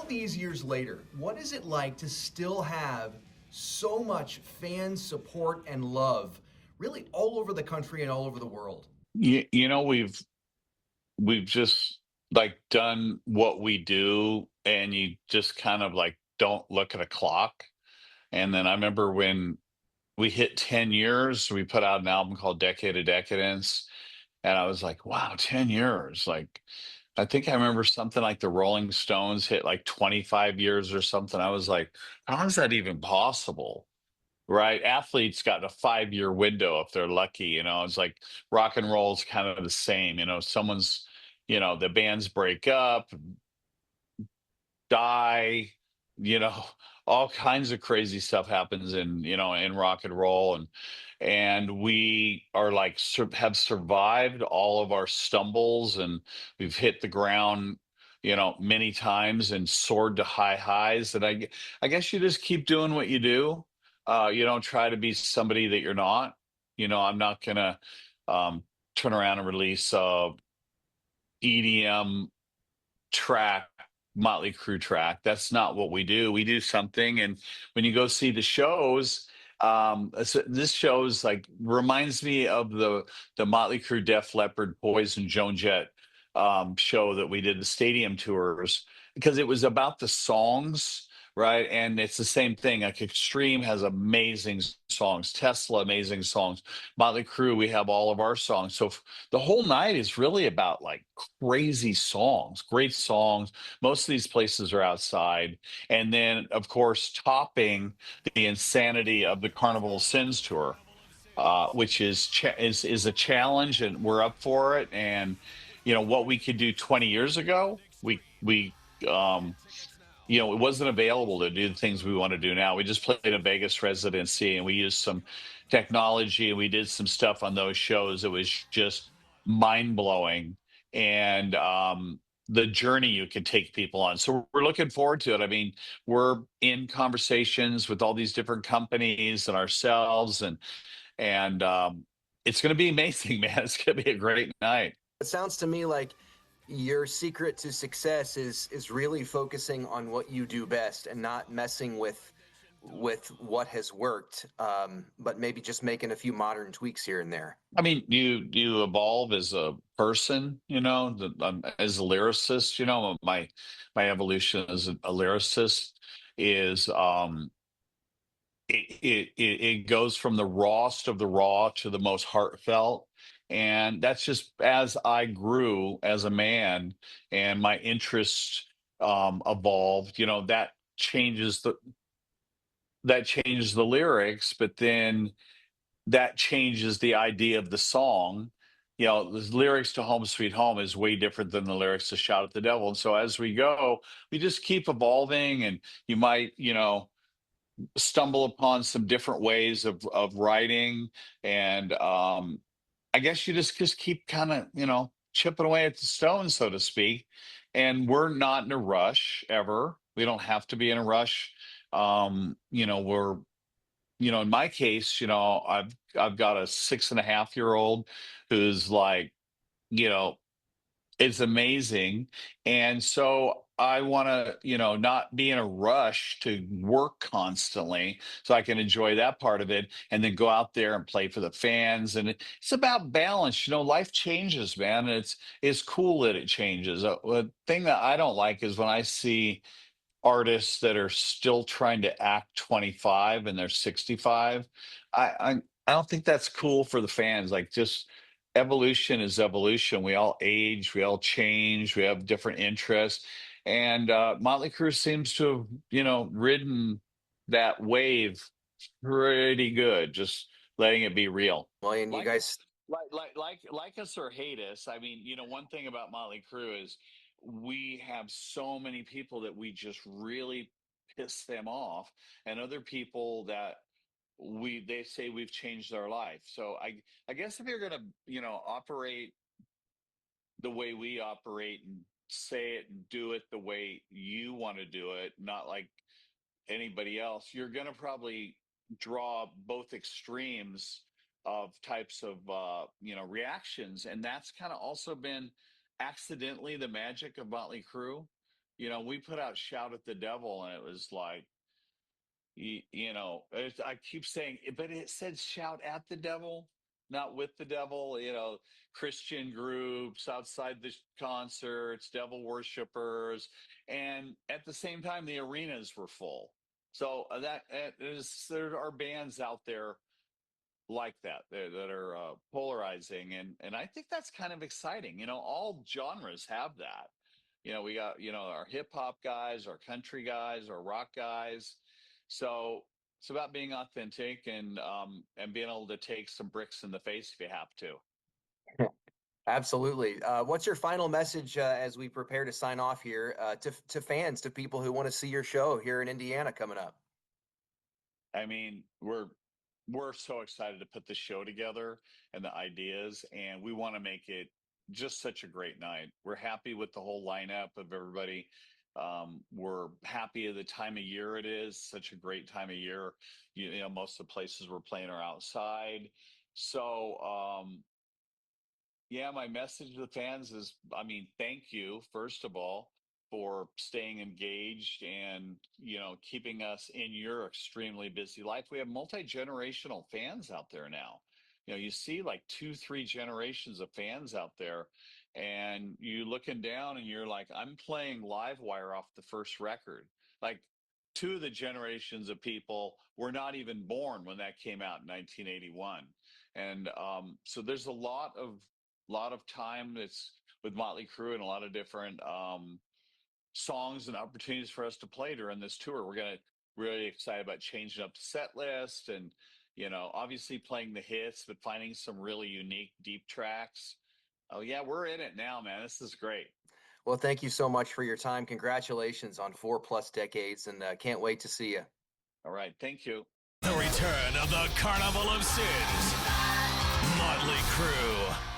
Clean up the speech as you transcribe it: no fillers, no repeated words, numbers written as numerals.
these years later, what is it like to still have so much fan support and love, really all over the country and all over the world? We've just like done what we do, and you just kind of like don't look at a clock. And then I remember when we hit 10 years, we put out an album called Decade of Decadence. And I was like, wow, 10 years. Like, I think I remember something like the Rolling Stones hit like 25 years or something. I was like, how is that even possible? Right? Athletes got a 5-year window if they're lucky. It's like rock and roll is kind of the same. The bands break up, die, you know, all kinds of crazy stuff happens in rock and roll, and we are like have survived all of our stumbles, and we've hit the ground, many times and soared to high highs. And I guess you just keep doing what you do. You don't try to be somebody that you're not. I'm not gonna um, turn around and release a EDM track, Motley Crue track. That's not what we do. We do something, and when you go see the shows, this shows like reminds me of the Motley Crue, Def Leppard, Poison, Joan Jett show that we did the stadium tours, because it was about the songs, right? And it's the same thing. Like Extreme has amazing songs, Tesla amazing songs, Motley Crue, we have all of our songs. So the whole night is really about like crazy songs, great songs. Most of these places are outside. And then, of course, topping the insanity of the Carnival Sins tour, which is a challenge, and we're up for it. And what we could do 20 years ago, we it wasn't available to do the things we want to do now. We just played a Vegas residency, and we used some technology, and we did some stuff on those shows. It was just mind blowing. And the journey you could take people on. So we're looking forward to it. I mean, we're in conversations with all these different companies and ourselves, and it's going to be amazing, man. It's going to be a great night. It sounds to me like your secret to success is really focusing on what you do best and not messing with what has worked, but maybe just making a few modern tweaks here and there. I mean, you evolve as a person, as a lyricist. My evolution as a lyricist is it goes from the rawest of the raw to the most heartfelt. And that's just as I grew as a man and my interests evolved. Changes the that changes the lyrics, but then that changes the idea of the song. The lyrics to Home Sweet Home is way different than the lyrics to Shout at the Devil. And so as we go, we just keep evolving, and you might, stumble upon some different ways of writing. And I guess you just keep kind of, chipping away at the stone, so to speak. And we're not in a rush ever. We don't have to be in a rush. We're in my case, I've got a 6.5-year-old who's like, you know, it's amazing. And so I want to, not be in a rush to work constantly so I can enjoy that part of it and then go out there and play for the fans. And it's about balance. Life changes, man. And it's cool that it changes. The thing that I don't like is when I see artists that are still trying to act 25 and they're 65. I don't think that's cool for the fans. Like, just evolution is evolution. We all age, we all change, we have different interests. And Motley Crue seems to have, ridden that wave pretty good, just letting it be real. Well, and you Like us, guys, like us or hate us. I mean, one thing about Motley Crue is we have so many people that we just really piss them off, and other people that they say we've changed their life. So I guess if you're gonna, operate the way we operate and say it and do it the way you want to do it, not like anybody else, you're going to probably draw both extremes of types of reactions. And that's kind of also been accidentally the magic of Motley Crue. we put out "Shout at the Devil," and it was like, I keep saying, but it said "Shout at the Devil," not "with the devil." Christian groups outside the concerts, devil worshippers, and at the same time, the arenas were full. So there are bands out there like that are polarizing, and I think that's kind of exciting. All genres have that. We got our hip hop guys, our country guys, our rock guys. So it's about being authentic and being able to take some bricks in the face if you have to. Absolutely. What's your final message as we prepare to sign off here to fans, to people who want to see your show here in Indiana coming up? I mean, we're so excited to put the show together and the ideas, and we want to make it just such a great night. We're happy with the whole lineup of everybody. We're happy at the time of year it is, such a great time of year. Most of the places we're playing are outside. So, yeah, my message to the fans is, thank you, first of all, for staying engaged and, keeping us in your extremely busy life. We have multi-generational fans out there now. You see like 2, 3 generations of fans out there, and you looking down and you're like, I'm playing Livewire off the first record. Like, 2 of the generations of people were not even born when that came out in 1981. And so there's a lot of time that's with Mötley Crüe and a lot of different songs and opportunities for us to play during this tour. We're gonna really excited about changing up the set list and obviously playing the hits, but finding some really unique deep tracks. Oh yeah, we're in it now, man. This is great. Well, thank you so much for your time. Congratulations on 4+ decades, and can't wait to see you. All right, thank you. The return of the Carnival of Sins. Mötley Crüe.